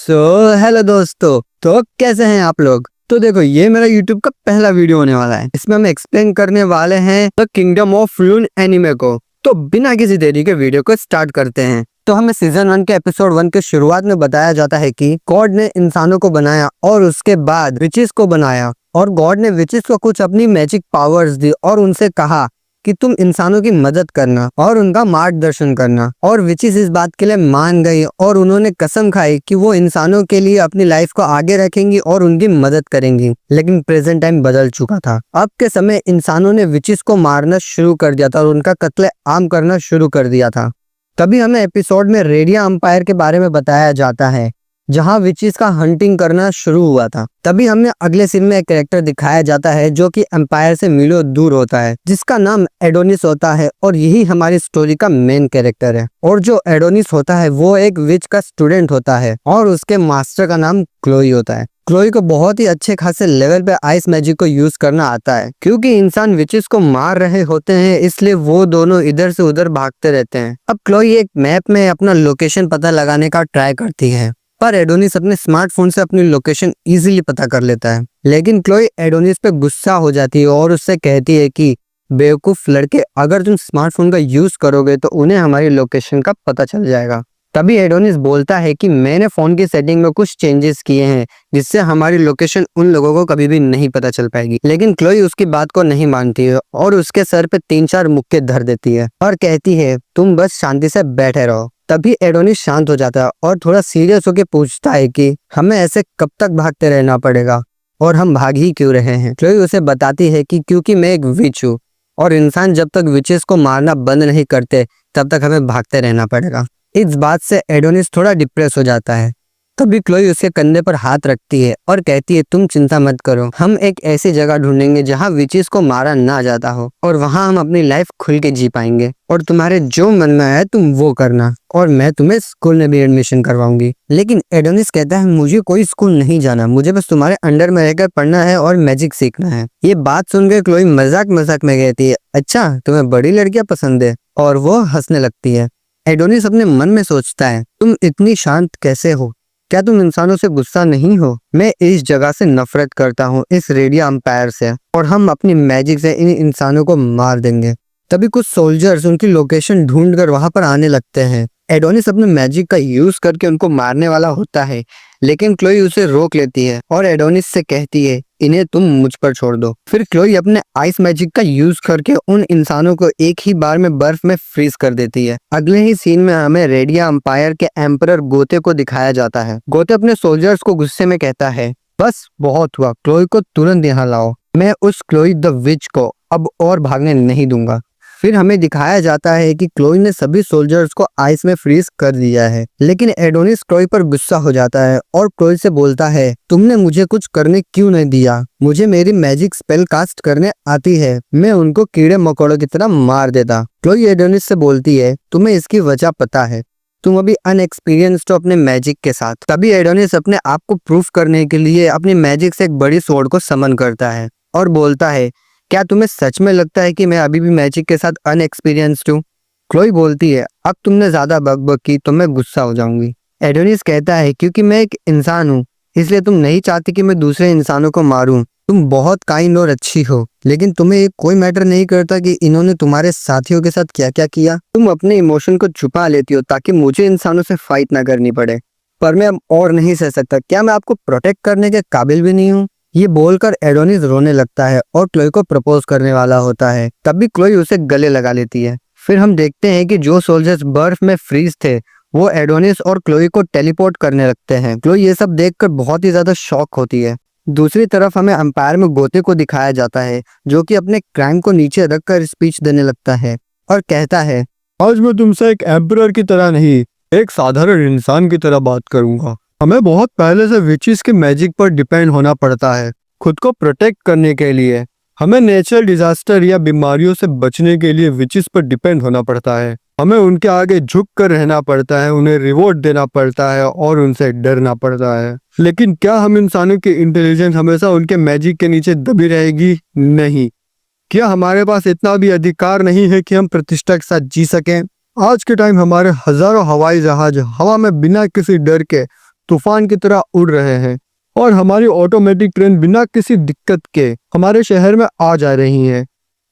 So hello दोस्तों। तो कैसे हैं आप लोग। तो देखो, ये मेरा YouTube का पहला वीडियो होने वाला है। इसमें हम एक्सप्लेन करने वाले हैं द किंगडम ऑफ रून एनिमे को। तो बिना किसी देरी के वीडियो को स्टार्ट करते हैं। तो हमें सीजन 1 के एपिसोड 1 के शुरुआत में बताया जाता है कि गॉड ने इंसानों को बनाया और उसके बाद विचेस को बनाया, और गॉड ने विचेस को कुछ अपनी मैजिक पावर्स दी और उनसे कहा कि तुम इंसानों की मदद करना और उनका मार्गदर्शन करना। और विचेस इस बात के लिए मान गई और उन्होंने कसम खाई कि वो इंसानों के लिए अपनी लाइफ को आगे रखेंगी और उनकी मदद करेंगी। लेकिन प्रेजेंट टाइम बदल चुका था। अब के समय इंसानों ने विचेस को मारना शुरू कर दिया था और उनका कत्ले आम करना शुरू कर दिया था। तभी हमें एपिसोड में रेडिया एम्पायर के बारे में बताया जाता है, जहां विचेस का हंटिंग करना शुरू हुआ था। तभी हमें अगले सीन में एक कैरेक्टर दिखाया जाता है जो कि एम्पायर से मीलों दूर होता है, जिसका नाम एडोनिस होता है, और यही हमारी स्टोरी का मेन कैरेक्टर है। और जो एडोनिस होता है वो एक विच का स्टूडेंट होता है और उसके मास्टर का नाम क्लोई होता है। क्लोई को बहुत ही अच्छे खासे लेवल पे आइस मैजिक को यूज करना आता है। क्योंकि इंसान विचेस को मार रहे होते हैं, इसलिए वो दोनों इधर से उधर भागते रहते हैं। अब क्लोई एक मैप में अपना लोकेशन पता लगाने का ट्राई करती है, पर एडोनिस अपने स्मार्टफोन से अपनी लोकेशन इजीली पता कर लेता है। लेकिन क्लोई एडोनिस पे गुस्सा हो जाती है और उससे कहती है कि बेवकूफ लड़के, अगर तुम स्मार्टफोन का यूज करोगे तो उन्हें हमारी लोकेशन का पता चल जाएगा। तभी एडोनिस बोलता है कि मैंने फोन की सेटिंग में कुछ चेंजेस किए हैं, जिससे हमारी लोकेशन उन लोगों को कभी भी नहीं पता चल पाएगी। लेकिन क्लोई उसकी बात को नहीं मानती है और उसके सर पे 3-4 मुक्के धर देती है और कहती है तुम बस शांति से बैठे रहो। तभी एडोनिस शांत हो जाता है और थोड़ा सीरियस होकर पूछता है कि हमें ऐसे कब तक भागते रहना पड़ेगा और हम भाग ही क्यों रहे हैं। क्लोई उसे बताती है कि क्योंकि मैं एक विच हूँ और इंसान जब तक विचेस को मारना बंद नहीं करते तब तक हमें भागते रहना पड़ेगा। इस बात से एडोनिस थोड़ा डिप्रेस हो जाता है। तभी क्लोई उसके कंधे पर हाथ रखती है और कहती है तुम चिंता मत करो, हम एक ऐसी जगह ढूंढेंगे जहाँ विचेस को मारा ना जाता हो, और वहाँ हम अपनी लाइफ खुल के जी पाएंगे, और तुम्हारे जो मन में है तुम वो करना, और मैं तुम्हें स्कूल में भी एडमिशन करवाऊंगी। लेकिन एडोनिस कहता है मुझे कोई स्कूल नहीं जाना, मुझे बस तुम्हारे अंडर में रहकर पढ़ना है और मैजिक सीखना है। ये बात सुनकर क्लोई मजाक मजाक में कहती है अच्छा तुम्हें बड़ी लड़कियां पसंद है, और वो हंसने लगती है। एडोनिस अपने मन में सोचता है तुम इतनी शांत कैसे हो, क्या तुम इंसानों से गुस्सा नहीं हो? मैं इस जगह से नफरत करता हूँ, इस रेडिया एम्पायर से, और हम अपनी मैजिक से इन इंसानों को मार देंगे। तभी कुछ सोल्जर्स उनकी लोकेशन ढूंढकर वहां पर आने लगते हैं। एडोनिस अपने मैजिक का यूज करके उनको मारने वाला होता है, लेकिन क्लोई उसे रोक लेती है और एडोनिस से कहती है इन्हें तुम मुझ पर छोड़ दो। फिर क्लोई अपने आइस मैजिक का यूज करके उन इंसानों को एक ही बार में बर्फ में फ्रीज कर देती है। अगले ही सीन में हमें रेडिया एम्पायर के एम्परर गोते को दिखाया जाता है। गोते अपने सोल्जर्स को गुस्से में कहता है बस बहुत हुआ, क्लोई को तुरंत यहाँ लाओ, मैं उस क्लोई द विच को अब और भागने नहीं दूंगा। फिर हमें दिखाया जाता है कि क्लोई ने सभी सोल्जर्स को आइस में फ्रीज कर दिया है। लेकिन एडोनिस क्लोई पर गुस्सा हो जाता है और क्लोई से बोलता है तुमने मुझे कुछ करने क्यों नहीं दिया, मुझे मेरी मैजिक स्पेल कास्ट करने आती है, मैं उनको कीड़े मकोड़ों की तरह मार देता। क्लोई एडोनिस से बोलती है तुम्हें इसकी वजह पता है, तुम अभी अनएक्सपीरियंस्ड हो अपने मैजिक के साथ। तभी एडोनिस अपने आप को प्रूफ करने के लिए अपनी मैजिक से एक बड़ी सोर्ड को समन करता है और बोलता है क्या तुम्हें सच में लगता है कि मैं अभी भी मैजिक के साथ अनएक्सपीरियंस्ड हूँ? क्लोई बोलती है अब तुमने ज्यादा बकबक की तो मैं गुस्सा हो जाऊंगी। एडोनिस कहता है क्योंकि मैं एक इंसान हूँ इसलिए तुम नहीं चाहती कि मैं दूसरे इंसानों को मारूं। तुम बहुत काइंड और अच्छी हो, लेकिन तुम्हें ये कोई मैटर नहीं करता कि इन्होंने तुम्हारे साथियों के साथ क्या क्या किया। तुम अपने इमोशन को छुपा लेती हो ताकि मुझे इंसानों से फाइट ना करनी पड़े, पर मैं अब और नहीं सह सकता। क्या मैं आपको प्रोटेक्ट करने के काबिल भी नहीं हूँ? ये बोलकर एडोनिस रोने लगता है और क्लोई को प्रपोज करने वाला होता है। तभी क्लोई उसे गले लगा लेती है। फिर हम देखते हैं कि जो सोल्जर्स बर्फ में फ्रीज थे वो एडोनिस और क्लोई को टेलीपोर्ट करने लगते हैं। क्लोई ये सब देखकर बहुत ही ज्यादा शॉक होती है। दूसरी तरफ हमें एम्पायर में गोते को दिखाया जाता है जो कि अपने क्राइम को नीचे रखकर स्पीच देने लगता है और कहता है आज मैं तुमसे एक एम्परर की तरह नहीं, एक साधारण इंसान की तरह बात करूंगा। हमें बहुत पहले से विचेस के मैजिक पर डिपेंड होना पड़ता है खुद को प्रोटेक्ट करने के लिए। हमें नेचुरल डिजास्टर या बीमारियों से बचने के लिए विचेस पर डिपेंड होना पड़ता है। हमें उनके आगे झुक कर रहना पड़ता है, उन्हें रिवॉर्ड देना पड़ता है और उनसे डरना पड़ता है। लेकिन क्या हम इंसानों की इंटेलिजेंस हमेशा उनके मैजिक के नीचे दबी रहेगी? नहीं। क्या हमारे पास इतना भी अधिकार नहीं है कि हम प्रतिष्ठा के साथ जी सकें? आज के टाइम हमारे हजारों हवाई जहाज हवा में बिना किसी डर के तूफान की तरह उड़ रहे हैं और हमारी ऑटोमेटिक ट्रेन बिना किसी दिक्कत के हमारे शहर में आ जा रही है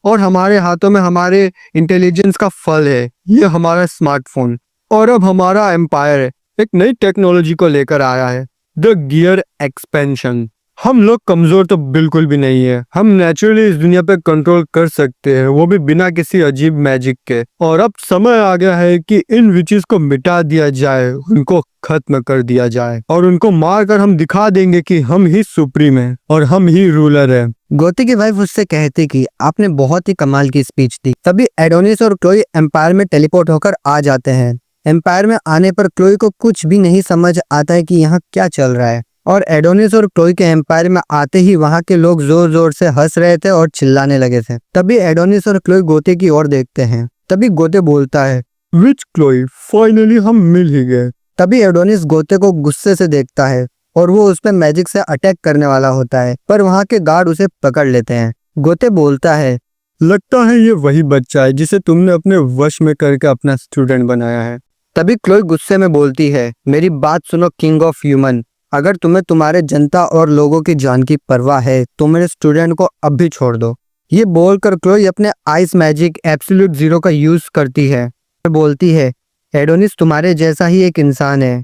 और हमारे हाथों में हमारे इंटेलिजेंस का फल है, ये हमारा स्मार्टफोन। और अब हमारा एम्पायर एक नई टेक्नोलॉजी को लेकर आया है, द गियर एक्सपेंशन। हम लोग कमजोर तो बिल्कुल भी नहीं है, हम नेचुरली इस दुनिया पे कंट्रोल कर सकते हैं, वो भी बिना किसी अजीब मैजिक के। और अब समय आ गया है कि इन विचेस को मिटा दिया जाए, उनको खत्म कर दिया जाए और उनको मार कर हम दिखा देंगे कि हम ही सुप्रीम है और हम ही रूलर है। गोते की वाइफ उससे कहती कि आपने बहुत ही कमाल की स्पीच दी। तभी एडोनिस और क्लोई एम्पायर में टेलीपोर्ट होकर आ जाते हैं। एम्पायर में आने पर क्लोई को कुछ भी नहीं समझ आता है कि यहाँ क्या चल रहा है और एडोनिस और क्लोई के एम्पायर में आते ही वहाँ के लोग जोर जोर से हंस रहे थे और चिल्लाने लगे थे। तभी एडोनिस और क्लोई गोते की ओर देखते हैं। तभी गोते बोलता है, विच क्लोई, फाइनली हम मिल ही गए। तभी एडोनिस गोते को गुस्से से देखता है और वो उस पर मैजिक से अटैक करने वाला होता है, पर वहाँ के गार्ड उसे पकड़ लेते हैं। गोते बोलता है, लगता है ये वही बच्चा है जिसे तुमने अपने वश में करके अपना स्टूडेंट बनाया है। तभी क्लोई गुस्से में बोलती है, मेरी बात सुनो किंग ऑफ ह्यूमन, अगर तुम्हें तुम्हारे जनता और लोगों की जान की परवाह है तो मेरे स्टूडेंट को अब भी छोड़ दो। ये बोलकर क्लोई अपने आइस मैजिक एब्सोल्यूट जीरो का यूज करती है। बोलती है, एडोनिस तुम्हारे जैसा ही एक इंसान है,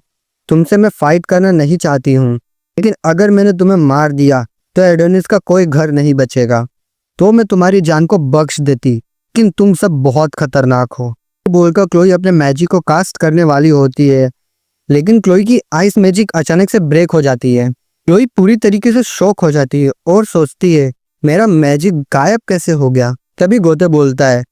तुमसे मैं फाइट करना नहीं चाहती हूँ, लेकिन अगर मैंने तुम्हें मार दिया तो एडोनिस का कोई घर नहीं बचेगा, तो मैं तुम्हारी जान को बख्श देती, लेकिन तुम सब बहुत खतरनाक हो। बोलकर क्लोई अपने मैजिक को कास्ट करने वाली होती है, लेकिन क्लोई की आइस मैजिक अचानक से ब्रेक हो जाती है। क्लोई पूरी तरीके से शॉक हो जाती है और सोचती है, मेरा मैजिक गायब कैसे हो गया। तभी गोते बोलता है,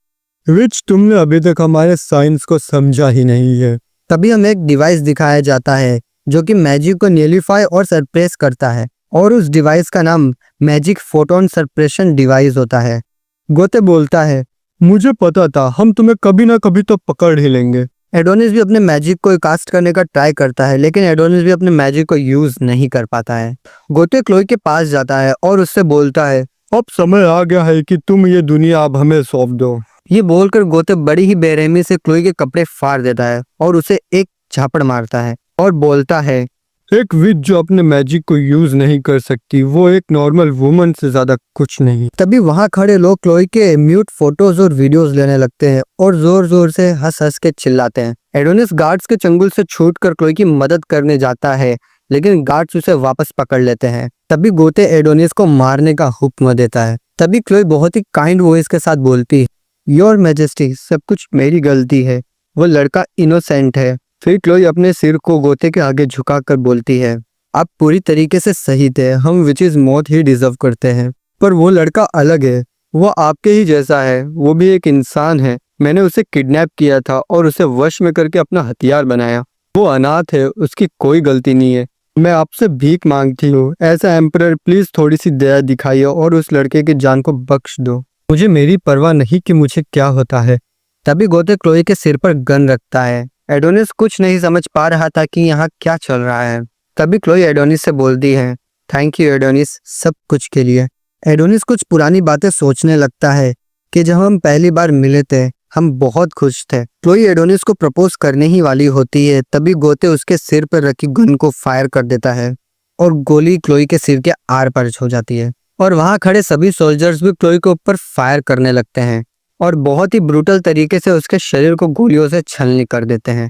विच तुमने अभी तक हमारे साइंस को समझा ही नहीं है। तभी हमें एक डिवाइस दिखाया जाता है जो कि मैजिक को न्यूलिफाई और सरप्रेस करता है और उस डिवाइस का नाम मैजिक फोटोन सरप्रेशन डिवाइस होता है। गोते बोलता है, मुझे पता था हम तुम्हें कभी ना कभी तो पकड़ ही लेंगे। एडोनिस भी अपने मैजिक को कास्ट करने का ट्राई करता है, लेकिन एडोनिस भी अपने मैजिक को यूज नहीं कर पाता है। गोते क्लोई के पास जाता है और उससे बोलता है, अब समय आ गया है कि तुम ये दुनिया अब हमें सौंप दो। ये बोलकर गोते बड़ी ही बेरहमी से क्लोई के कपड़े फाड़ देता है और उसे एक झापड़ मारता है और बोलता है, एक विच जो अपने मैजिक को यूज नहीं कर सकती वो एक नॉर्मल वुमन से ज्यादा कुछ नहीं। तभी वहां खड़े लोग क्लोई के म्यूट फोटोज और वीडियोस लेने लगते हैं और जोर जोर से हंस हंस के चिल्लाते हैं। एडोनिस गार्ड्स के चंगुल से छूटकर क्लोई की मदद करने जाता है, लेकिन गार्ड्स उसे वापस पकड़ लेते हैं। तभी गोते एडोनिस को मारने का हुक्म देता है। तभी क्लोई बहुत ही काइंड वॉइस के साथ बोलती है, योर मैजेस्टी, सब कुछ मेरी गलती है, वो लड़का इनोसेंट है। फिर क्लोई अपने सिर को गोते के आगे झुकाकर बोलती है, आप पूरी तरीके से सही थे, हम विचेस मौत ही डिजर्व करते हैं, पर वो लड़का अलग है, वो आपके ही जैसा है, वो भी एक इंसान है, मैंने उसे किडनैप किया था और उसे वश में करके अपना हथियार बनाया, वो अनाथ है, उसकी कोई गलती नहीं है, मैं आपसे भीख मांगती हूँ, ऐसा एम्परर प्लीज थोड़ी सी दया दिखाइए और उस लड़के की जान को बख्श दो, मुझे मेरी परवाह नहीं कि मुझे क्या होता है। तभी गोते क्लोई के सिर पर गन रखता है। एडोनिस कुछ नहीं समझ पा रहा था कि यहाँ क्या चल रहा है। तभी क्लोई एडोनिस से बोलती है, थैंक यू एडोनिस, सब कुछ के लिए। एडोनिस कुछ पुरानी बातें सोचने लगता है कि जब हम पहली बार मिले थे हम बहुत खुश थे। क्लोई एडोनिस को प्रपोज करने ही वाली होती है, तभी गोते उसके सिर पर रखी गन को फायर कर देता है और गोली क्लोई के सिर के आर पार हो जाती है और वहां खड़े सभी सोल्जर्स भी क्लोई के ऊपर फायर करने लगते हैं और बहुत ही ब्रूटल तरीके से उसके शरीर को गोलियों से छलनी कर देते हैं।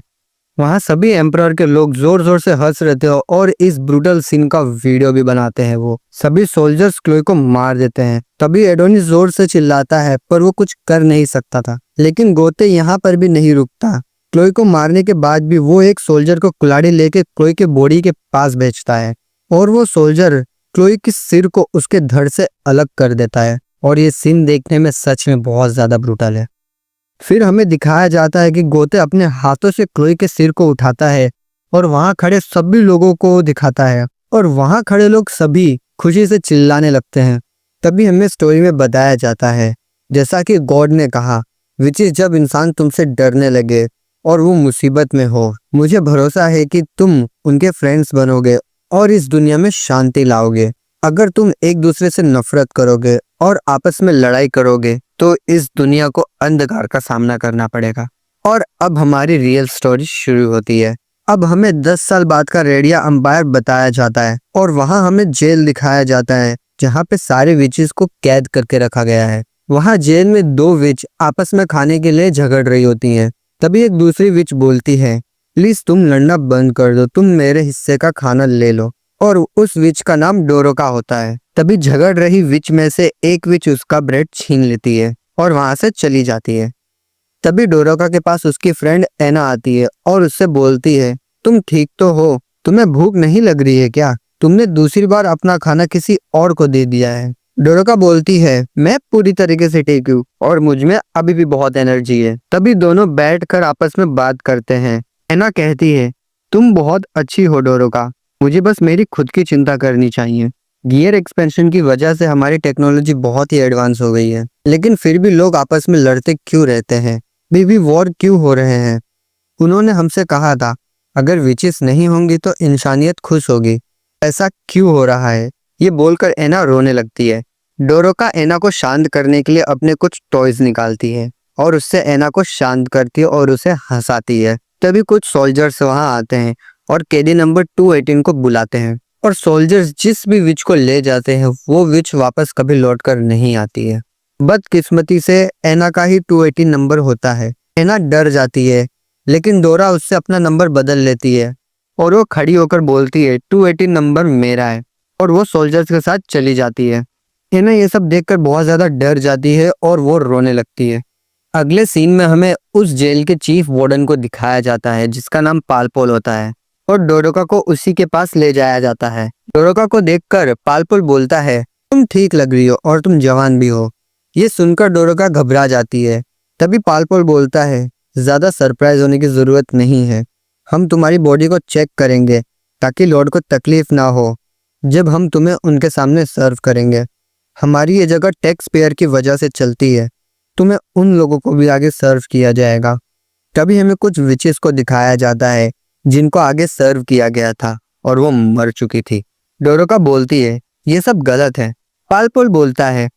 वहां सभी एम्परर के लोग जोर जोर से हंस रहे थे और इस ब्रूटल सीन का वीडियो भी बनाते हैं। वो सभी सोल्जर्स क्लोई को मार देते हैं। तभी एडोनिस जोर से चिल्लाता है, पर वो कुछ कर नहीं सकता था। लेकिन गोते यहाँ पर भी नहीं रुकता। क्लोई को मारने के बाद भी वो एक सोल्जर को कुल्हाड़ी लेके क्लोई के बॉडी के पास भेजता है और वो सोल्जर क्लोई के सिर को उसके धड़ से अलग कर देता है और ये सीन देखने में सच में बहुत ज्यादा ब्रूटल है। फिर हमें दिखाया जाता है कि गोते अपने हाथों से क्लोई के सिर को उठाता है और वहां खड़े सभी लोगों को दिखाता है और वहां खड़े लोग सभी खुशी से चिल्लाने लगते हैं। तभी हमें स्टोरी में बताया जाता है, जैसा कि गॉड ने कहा, विच इज जब इंसान तुमसे डरने लगे और वो मुसीबत में हो, मुझे भरोसा है कि तुम उनके फ्रेंड्स बनोगे और इस दुनिया में शांति लाओगे। अगर तुम एक दूसरे से नफरत करोगे और आपस में लड़ाई करोगे तो इस दुनिया को अंधकार का सामना करना पड़ेगा। और अब हमारी रियल स्टोरी शुरू होती है। अब हमें 10 साल बाद का रेडिया अंपायर बताया जाता है और वहां हमें जेल दिखाया जाता है जहां पे सारे विचेस को कैद करके रखा गया है। वहां जेल में 2 विच आपस में खाने के लिए झगड़ रही होती हैं। तभी एक दूसरी विच बोलती है, प्लीज तुम लड़ना बंद कर दो, तुम मेरे हिस्से का खाना ले लो। और उस विच का नाम डोरोका होता है। तभी झगड़ रही विच में से एक विच उसका ब्रेड छीन लेती है और वहां से चली जाती है। तभी डोरोका के पास उसकी फ्रेंड एना आती है और उससे बोलती है, तुम ठीक तो हो? तुम्हें भूख नहीं लग रही है क्या? तुमने दूसरी बार अपना खाना किसी और को दे दिया है। डोरोका बोलती है, मैं पूरी तरीके से ठीक हूँ और मुझ में अभी भी बहुत एनर्जी है। तभी दोनों बैठकर आपस में बात करते हैं। एना कहती है, तुम बहुत अच्छी हो डोरोका, मुझे बस मेरी खुद की चिंता करनी चाहिए। गियर एक्सपेंशन की वजह से हमारी टेक्नोलॉजी बहुत ही एडवांस हो गई है, लेकिन फिर भी लोग आपस में लड़ते क्यों रहते हैं? भी वॉर क्यों हो रहे हैं? उन्होंने हमसे कहा था अगर विचेस नहीं होंगी तो इंसानियत खुश होगी, ऐसा क्यों हो रहा है? ये बोलकर एना रोने लगती है। डोरोका एना को शांत करने के लिए अपने कुछ टॉयज निकालती है और उससे एना को शांत करती है और उसे हंसाती है। तभी कुछ सोल्जर्स वहां आते हैं और कैदी नंबर 218 को बुलाते हैं और सोल्जर्स जिस भी विच को ले जाते हैं वो विच वापस कभी लौटकर नहीं आती है। बदकिस्मती से एना का ही 218 नंबर होता है। एना डर जाती है, लेकिन डोरा उससे अपना नंबर बदल लेती है और वो खड़ी होकर बोलती है 218 नंबर मेरा है, और वो सोल्जर्स के साथ चली जाती है। एना ये सब देखकर बहुत ज्यादा डर जाती है और वो रोने लगती है। अगले सीन में हमें उस जेल के चीफ वार्डन को दिखाया जाता है जिसका नाम पालपोल होता है और डोरोका को उसी के पास ले जाया जाता है। डोरोका को देखकर पालपोल बोलता है, तुम ठीक लग रही हो और तुम जवान भी हो। ये सुनकर डोरोका घबरा जाती है। तभी पालपोल बोलता है, ज्यादा सरप्राइज होने की जरूरत नहीं है, हम तुम्हारी बॉडी को चेक करेंगे ताकि लॉर्ड को तकलीफ ना हो जब हम तुम्हें उनके सामने सर्व करेंगे। हमारी ये जगह टैक्स पेयर की वजह से चलती है, तुम्हें उन लोगों को भी आगे सर्व किया जाएगा। तभी हमें कुछ विचेस को दिखाया जाता है जिनको आगे सर्व किया गया था और वो मर चुकी थी। डोरोका बोलती है, ये सब गलत है। पालपोल बोलता है,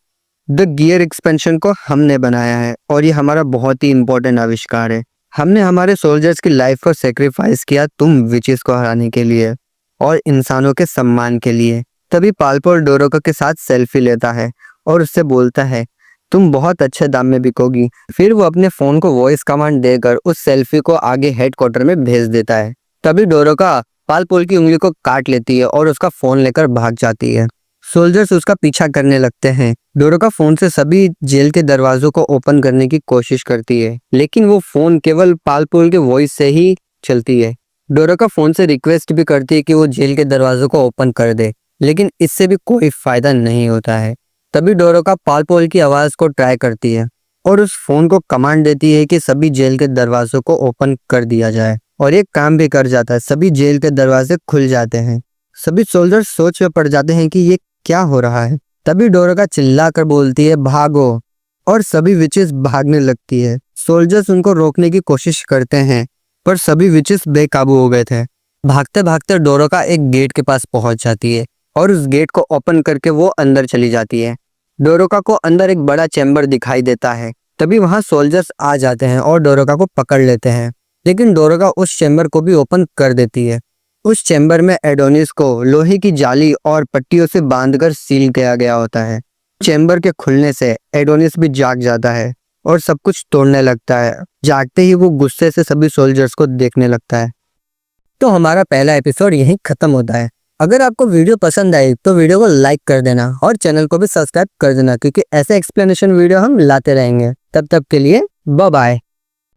द गियर एक्सपेंशन को हमने बनाया है और ये हमारा बहुत ही इंपॉर्टेंट आविष्कार है। हमने हमारे सोल्जर्स की लाइफ को सेक्रीफाइस किया तुम विचेस को हराने के लिए और इंसानों के सम्मान के लिए। तभी पालपोल डोरोका के साथ सेल्फी लेता है और उससे बोलता है, तुम बहुत अच्छे दाम में बिकोगी। फिर वो अपने फोन को वॉइस कमांड देकर उस सेल्फी को आगे हेडक्वार्टर में भेज देता है। तभी डोरोका पालपोल की उंगली को काट लेती है और उसका फोन लेकर भाग जाती है। सोल्जर्स उसका पीछा करने लगते हैं। डोरोका फोन से सभी जेल के दरवाजों को ओपन करने की कोशिश करती है, लेकिन वो फोन केवल पालपोल के वॉइस से ही चलती है। डोरोका फोन से रिक्वेस्ट भी करती है कि वो जेल के दरवाजों को ओपन कर दे, लेकिन इससे भी कोई फायदा नहीं होता है। तभी डोरोका पालपोल की आवाज को ट्राई करती है और उस फोन को कमांड देती है कि सभी जेल के दरवाजों को ओपन कर दिया जाए, और ये काम भी कर जाता है। सभी जेल के दरवाजे खुल जाते हैं। सभी सोल्जर्स सोच में पड़ जाते हैं कि ये क्या हो रहा है। तभी डोरोका चिल्लाकर बोलती है, भागो, और सभी विचेस भागने लगती है। सोल्जर्स उनको रोकने की कोशिश करते हैं पर सभी विचेस बेकाबू हो गए थे। भागते भागते डोरोका एक गेट के पास पहुंच जाती है और उस गेट को ओपन करके वो अंदर चली जाती है। डोरोका को अंदर एक बड़ा चैम्बर दिखाई देता है। तभी वहां सोल्जर्स आ जाते हैं और डोरोका को पकड़ लेते हैं, लेकिन डोरोका उस चैम्बर को भी ओपन कर देती है। उस चैम्बर में एडोनिस को लोहे की जाली और पट्टियों से बांधकर सील किया गया होता है। चैम्बर के खुलने से एडोनिस भी जाग जाता है और सब कुछ तोड़ने लगता है। जागते ही वो गुस्से से सभी सोल्जर्स को देखने लगता है। तो हमारा पहला एपिसोड यहीं खत्म होता है। अगर आपको वीडियो पसंद आई तो वीडियो को लाइक कर देना और चैनल को भी सब्सक्राइब कर देना, क्योंकि ऐसे एक्सप्लेनेशन वीडियो हम लाते रहेंगे। तब तक के लिए बाय बाय।